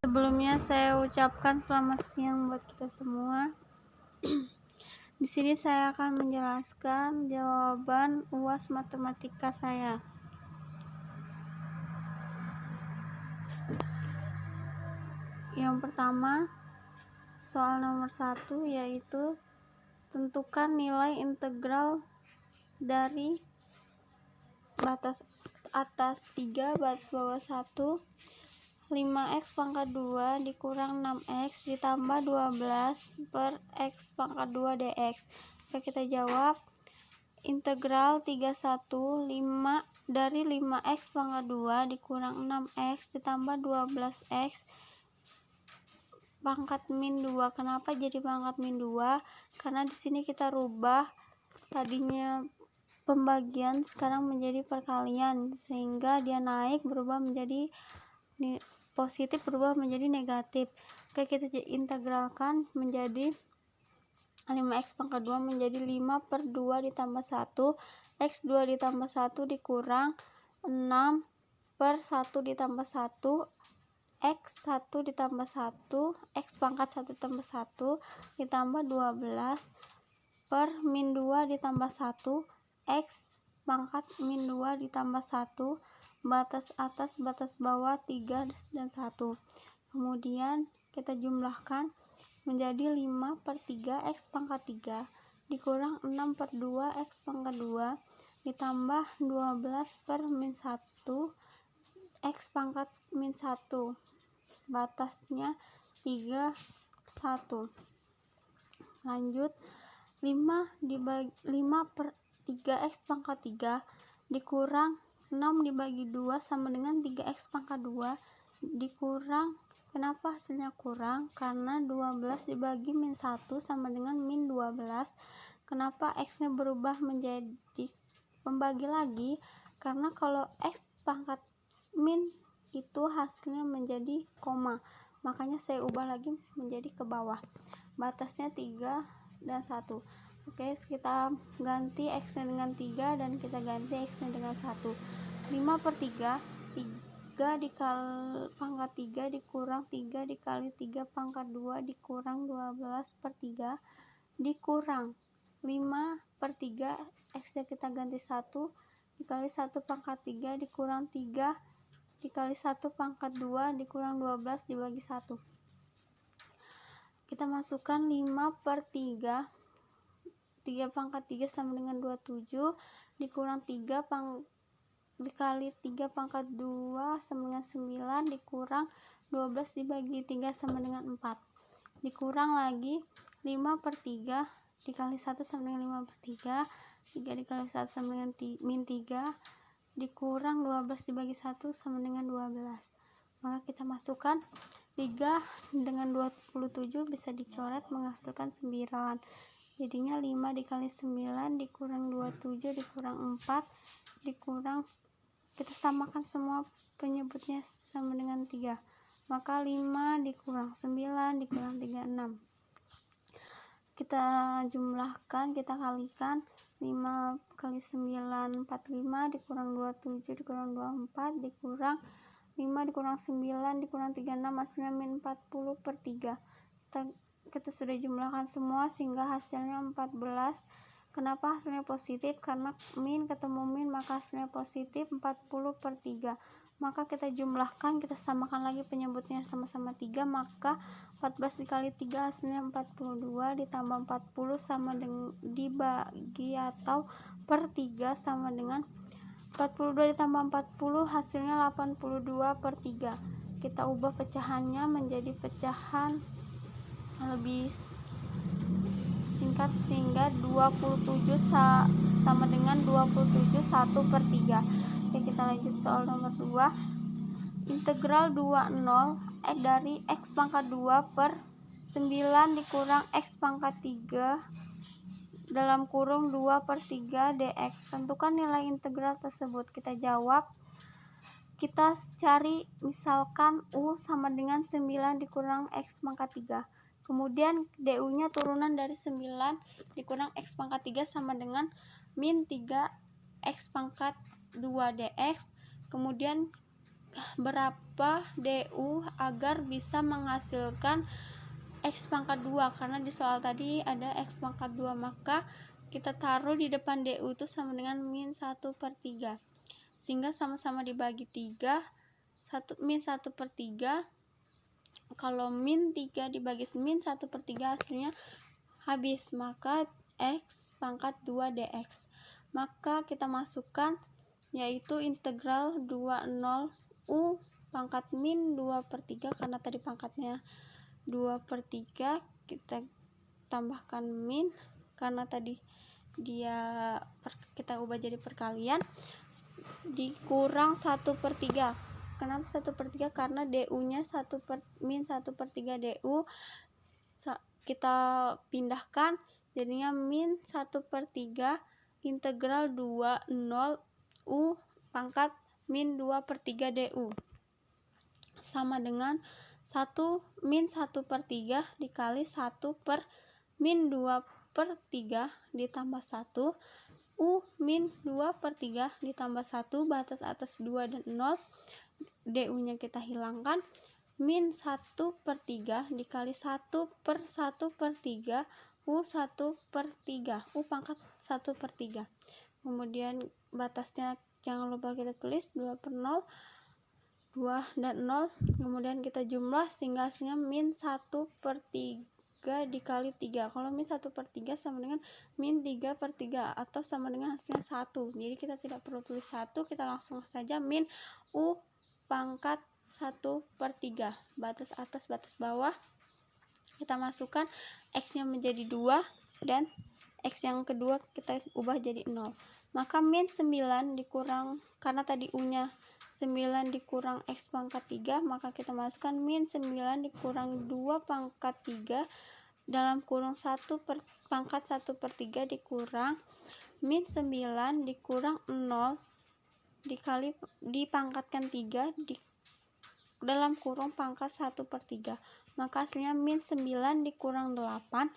Sebelumnya saya ucapkan selamat siang buat kita semua. Di sini saya akan menjelaskan jawaban UAS matematika saya. Yang pertama, soal nomor 1 yaitu tentukan nilai integral dari batas atas 3 batas bawah 1 5x pangkat 2 dikurang 6x ditambah 12 per x pangkat 2 dx. Oke, kita jawab. Integral 31 5 dari 5x pangkat 2 dikurang 6x ditambah 12x pangkat min 2. Kenapa jadi pangkat min 2? Karena di sini kita rubah tadinya pembagian sekarang menjadi perkalian, sehingga dia naik berubah menjadi positif berubah menjadi negatif. Oke, kita integralkan menjadi 5x pangkat 2 menjadi 5 per 2 ditambah 1 x 2 ditambah 1 dikurang 6 per 1 ditambah 1 x 1 ditambah 1 x pangkat 1 ditambah 1 ditambah 12 per min 2 ditambah 1 x pangkat min 2 ditambah 1 batas atas batas bawah 3 dan 1. Kemudian kita jumlahkan menjadi 5 per 3 x pangkat 3 dikurang 6 per 2 x pangkat 2 ditambah 12 per min 1 x pangkat min 1 batasnya 3 1. Lanjut, 5 per 3 x pangkat 3 dikurang 6 dibagi 2 sama dengan 3x pangkat 2 dikurang, kenapa hasilnya kurang? Karena 12 dibagi min 1 sama dengan min 12. Kenapa x nya berubah menjadi pembagi lagi? Karena kalau x pangkat min itu hasilnya menjadi koma, makanya saya ubah lagi menjadi ke bawah, batasnya 3 dan 1. Oke, kita ganti x nya dengan 3 dan kita ganti x nya dengan 1. 5 per 3 dikali pangkat 3 dikurang 3 dikali 3 pangkat 2 dikurang 12 per 3 dikurang 5 per 3 x nya kita ganti 1 dikali 1 pangkat 3 dikurang 3 dikali 1 pangkat 2 dikurang 12 dibagi 1. Kita masukkan 5 per 3 pangkat 3 sama dengan 27 dikurang 3 dikali 3 pangkat 2 sama dengan 9 dikurang 12 dibagi 3 sama dengan 4 dikurang lagi 5 per 3 dikali 1 sama dengan 5 per 3 3 dikali 1 sama dengan min 3 dikurang 12 dibagi 1 sama dengan 12. Maka kita masukkan 3 dengan 27 bisa dicoret menghasilkan 9. Jadinya 5 dikali 9 dikurang 27 dikurang 4 dikurang, kita samakan semua penyebutnya sama dengan 3, maka 5 dikurang 9 dikurang 3 6. Kita jumlahkan, kita kalikan 5 kali 9 45 dikurang 27 dikurang 24 dikurang 5 dikurang 9 dikurang 36 hasilnya min 40 per 3. Kita sudah jumlahkan semua sehingga hasilnya 14. Kenapa hasilnya positif? Karena min ketemu min maka hasilnya positif 40 per 3. Maka kita jumlahkan, kita samakan lagi penyebutnya sama-sama 3, maka 14 dikali 3 hasilnya 42 ditambah 40 sama dengan dibagi atau per 3 sama dengan 42 ditambah 40 hasilnya 82 per 3. Kita ubah pecahannya menjadi pecahan lebih singkat sehingga 27 sama dengan 27 1 per 3. Oke, kita lanjut soal nomor 2. Integral 20 dari x pangkat 2 per 9 dikurang x pangkat 3 dalam kurung 2 per 3 dx. Tentukan nilai integral tersebut. Kita jawab, kita cari misalkan u sama dengan 9 dikurang x pangkat 3. Kemudian du nya turunan dari 9 dikurang x pangkat 3 sama dengan min 3 x pangkat 2 dx. Kemudian ubah DU agar bisa menghasilkan X pangkat 2, karena di soal tadi ada X pangkat 2, maka kita taruh di depan DU itu sama dengan min 1/3, sehingga sama-sama dibagi 3, min 1/3. Kalau min 3 dibagi min 1/3 hasilnya habis, maka X pangkat 2 dx. Maka kita masukkan yaitu integral 20 U pangkat min 2/3, karena tadi pangkatnya 2/3, kita tambahkan min karena tadi kita ubah jadi perkalian, dikurang 1/3. Kenapa 1/3? Karena DU nya min 1/3 DU kita pindahkan jadinya min 1/3 integral 20 U pangkat min 2/3 DU sama dengan min 1/3 dikali 1 per min 2/3 ditambah 1 U min 2/3 ditambah 1, batas atas 2 dan 0, DU nya kita hilangkan, min 1/3 dikali 1 per 1/3 U 1/3, U pangkat 1/3. Kemudian batasnya jangan lupa kita tulis 2/0, 2 dan 0, kemudian kita jumlah sehingga hasilnya min 1/3 dikali 3. Kalau min 1/3 sama dengan min 3/3 atau sama dengan hasilnya 1, jadi kita tidak perlu tulis 1, kita langsung saja min U pangkat 1/3, batas atas batas bawah kita masukkan X nya menjadi 2 dan X yang kedua kita ubah jadi 0, maka min 9 dikurang, karena tadi U nya 9 dikurang X pangkat 3, maka kita masukkan min 9 dikurang 2 pangkat 3 dalam kurung 1 pangkat 1/3 dikurang min 9 dikurang 0 dikali dipangkatkan 3 dalam kurung pangkat 1/3, maka hasilnya min 9 dikurang 8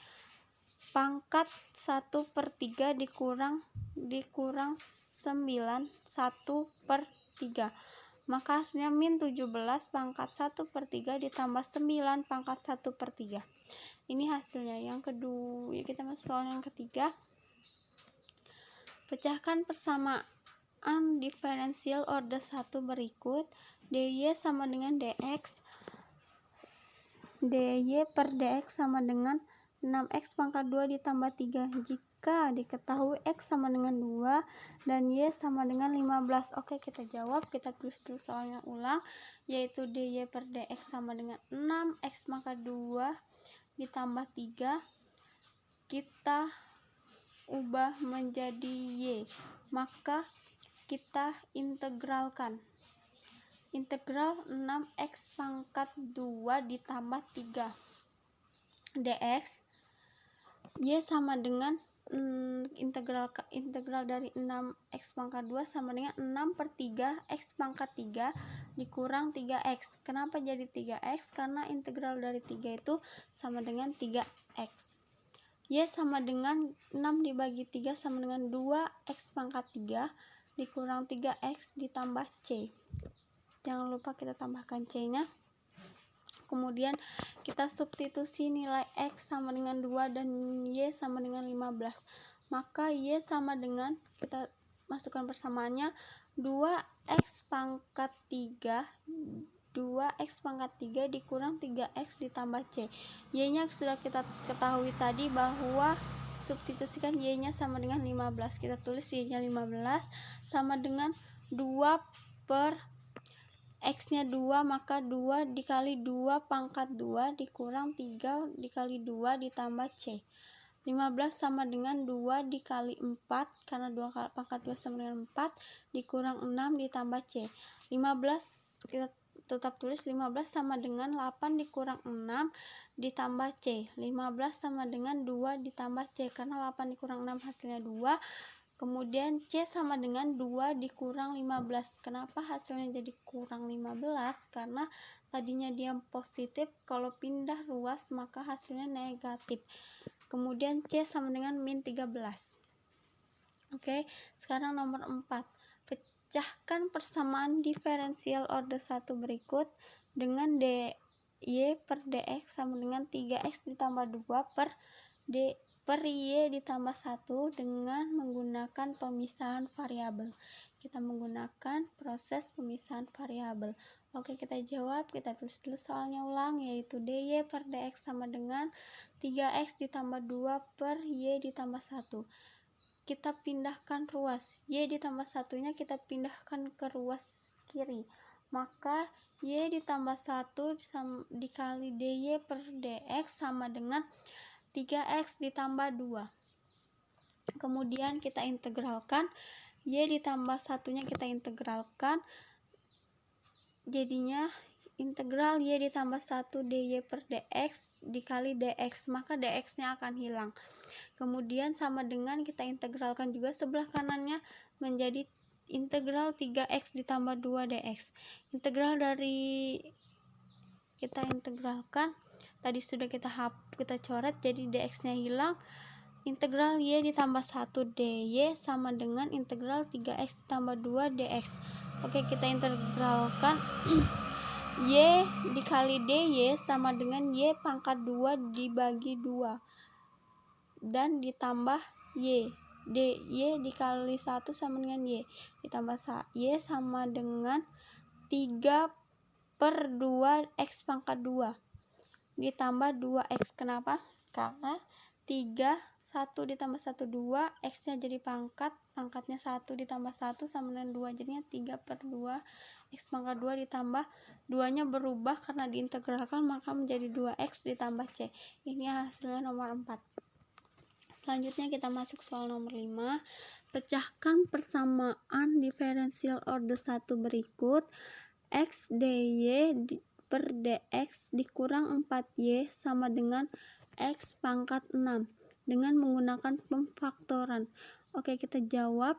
pangkat 1/3 dikurang 9 1/3, maka hasilnya min 17 pangkat 1/3 ditambah 9 pangkat 1/3. Ini hasilnya. Yang kedua, kita masuk soal yang ketiga. Pecahkan persamaan diferensial order 1 berikut. dy sama dengan dx, dy per dx sama dengan 6x pangkat 2 ditambah 3 jika diketahui x sama dengan 2 dan y sama dengan 15. Oke, kita jawab, kita tulis dulu soalnya ulang, yaitu dy per dx sama dengan 6x pangkat 2 ditambah 3, kita ubah menjadi y, maka kita integralkan. Integral 6x pangkat 2 ditambah 3 dx, y sama dengan integral dari 6x pangkat 2 sama dengan 6/3 x pangkat 3 dikurang 3x. Kenapa jadi 3x? Karena integral dari 3 itu sama dengan 3x. Y sama dengan 6 dibagi 3 sama dengan 2x pangkat 3 dikurang 3x ditambah c. Jangan lupa kita tambahkan c nya. Kemudian kita substitusi nilai x sama dengan 2 dan y sama dengan 15, maka y sama dengan, kita masukkan persamaannya, 2x pangkat 3 dikurang 3x ditambah c. Y nya sudah kita ketahui tadi bahwa substitusikan y nya sama dengan 15, kita tulis y nya 15 sama dengan 2 per x nya 2, maka 2 dikali 2 pangkat 2 dikurang 3 dikali 2 ditambah c. 15 sama dengan 2 dikali 4, karena 2 pangkat 2 sama dengan 4, dikurang 6 ditambah c. 15 kita tetap tulis 15 sama dengan 8 dikurang 6 ditambah c. 15 sama dengan 2 ditambah c, karena 8 dikurang 6 hasilnya 2. Kemudian C sama dengan 2 dikurang 15. Kenapa hasilnya jadi kurang 15? Karena tadinya dia positif, kalau pindah ruas maka hasilnya negatif. Kemudian C sama dengan min 13. Oke, sekarang nomor 4. Pecahkan persamaan diferensial order 1 berikut dengan dy per dx sama dengan 3x ditambah 2 per y ditambah 1 dengan menggunakan pemisahan variabel. Kita menggunakan proses pemisahan variabel. Oke, kita jawab. Kita tulis dulu soalnya ulang, yaitu dy per dx sama dengan 3x ditambah 2 per y ditambah 1. Kita pindahkan ruas, y ditambah satunya kita pindahkan ke ruas kiri, maka y ditambah 1 dikali dy per dx sama dengan 3x ditambah 2. Kemudian kita integralkan, y ditambah satunya kita integralkan, jadinya integral y ditambah 1 dy per dx dikali dx, maka dx nya akan hilang. Kemudian sama dengan kita integralkan juga sebelah kanannya menjadi integral 3x ditambah 2 dx. Integral dari kita integralkan tadi sudah kita coret, jadi dx nya hilang. Integral y ditambah 1 dy sama dengan integral 3x ditambah 2 dx. Oke, kita integralkan y dikali dy sama dengan y pangkat 2 dibagi 2 dan ditambah y. dy dikali 1 sama dengan y ditambah y sama dengan 3 per 2 x pangkat 2 ditambah 2x. Kenapa? Karena 3 1 ditambah 1 2, x nya jadi pangkatnya 1 ditambah 1 sama dengan 2, jadinya 3 per 2 x pangkat 2 ditambah 2 nya berubah karena diintegralkan, maka menjadi 2x ditambah c. Ini hasilnya nomor 4. Selanjutnya kita masuk soal nomor 5. Pecahkan persamaan diferensial order 1 berikut. X dy per dx dikurang 4y sama dengan x pangkat 6 dengan menggunakan pemfaktoran. Oke, kita jawab.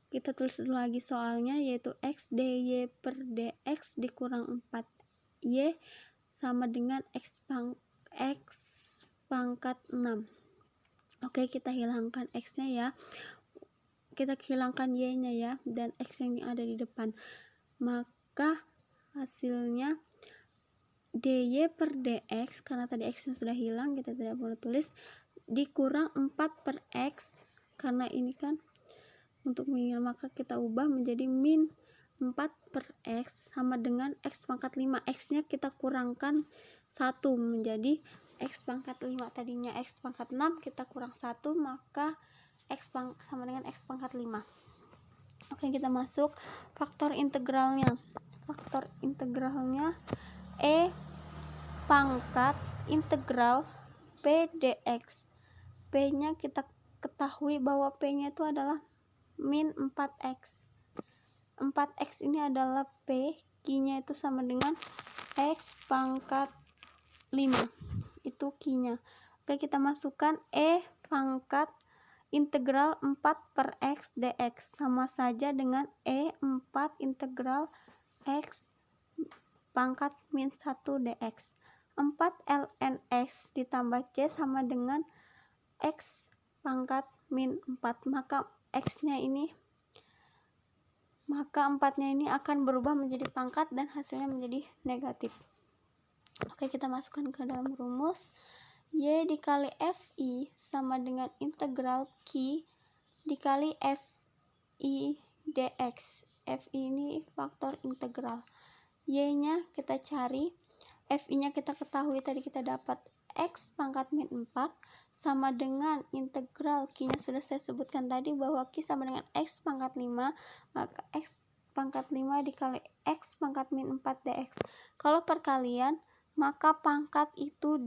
Kita tulis dulu lagi soalnya, yaitu x dy per dx dikurang 4y sama dengan x pangkat 6. Oke, kita hilangkan x nya ya, kita hilangkan y nya ya, dan x yang ada di depan, maka hasilnya dy per dx, karena tadi x nya sudah hilang kita tidak perlu tulis, dikurang 4 per x, karena ini kan untuk mengingat, maka kita ubah menjadi min 4 per x sama dengan x pangkat 5. X nya kita kurangkan 1 menjadi x pangkat 5, tadinya x pangkat 6 kita kurang 1, maka sama dengan x pangkat 5. Oke, kita masuk faktor integralnya. Faktor integralnya e pangkat integral p dx. P nya kita ketahui bahwa p nya itu adalah min 4x. 4x ini adalah p, q nya itu sama dengan x pangkat 5, itu q nya. Oke, kita masukkan e pangkat integral 4 per x dx sama saja dengan e 4 integral x pangkat min 1 dx. 4 ln x ditambah c sama dengan x pangkat min 4, maka x nya ini, maka 4 nya ini akan berubah menjadi pangkat dan hasilnya menjadi negatif. Oke, kita masukkan ke dalam rumus. Y dikali fi sama dengan integral q dikali fi dx. Fi ini faktor integral. Y nya kita cari, fi nya kita ketahui, tadi kita dapat x pangkat min 4 sama dengan integral q nya sudah saya sebutkan tadi bahwa q sama dengan x pangkat 5, maka x pangkat 5 dikali x pangkat min 4 dx. Kalau perkalian, maka pangkat itu